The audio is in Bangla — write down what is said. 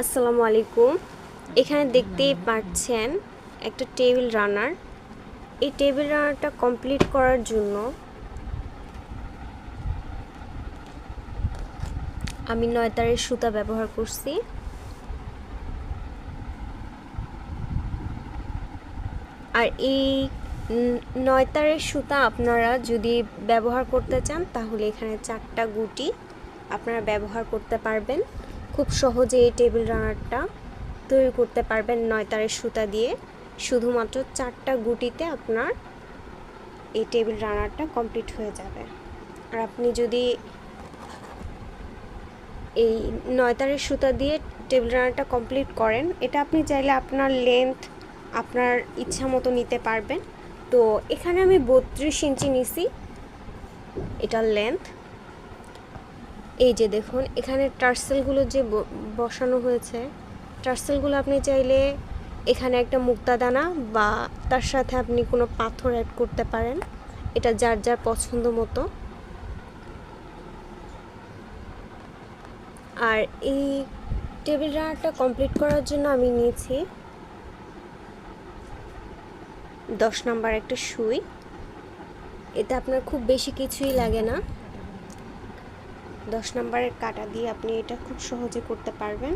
আসসালামু আলাইকুম। এখানে দেখতেই পাচ্ছেন একটা টেবিল রানার। এই টেবিল রানারটা কমপ্লিট করার জন্য আমি 9 তারের সুতা ব্যবহার করছি। আর এই 9 তারের সুতা আপনারা যদি ব্যবহার করতে চান তাহলে এখানে 4টা গুটি আপনারা ব্যবহার করতে পারবেন। খুব সহজে এই টেবিল রানারটা তৈরি করতে পারবেন 9 তারের সুতা দিয়ে। শুধুমাত্র 4টা গুটিতে আপনার এই টেবিল রানারটা কমপ্লিট হয়ে যাবে। আর আপনি যদি এই 9 তারের সুতা দিয়ে টেবিল রানারটা কমপ্লিট করেন, এটা আপনি চাইলে আপনার লেন্থ আপনার ইচ্ছা মতো নিতে পারবেন। তো এখানে আমি 32 ইঞ্চি নিছি এটার লেন্থ। এই যে দেখুন এখানে টার্সেলগুলো যে বসানো হয়েছে, টার্সেলগুলো আপনি চাইলে এখানে একটা মুক্তাদানা বা তার সাথে আপনি কোনো পাথর অ্যাড করতে পারেন, এটা যার যার পছন্দ মতো। আর এই টেবিল রানারটা কমপ্লিট করার জন্য আমি নিয়েছি 10 নাম্বার একটা সুই। এতে আপনার খুব বেশি কিছুই লাগে না। 10 নাম্বারের কাটা দিয়ে আপনি এটা খুব সহজে করতে পারবেন।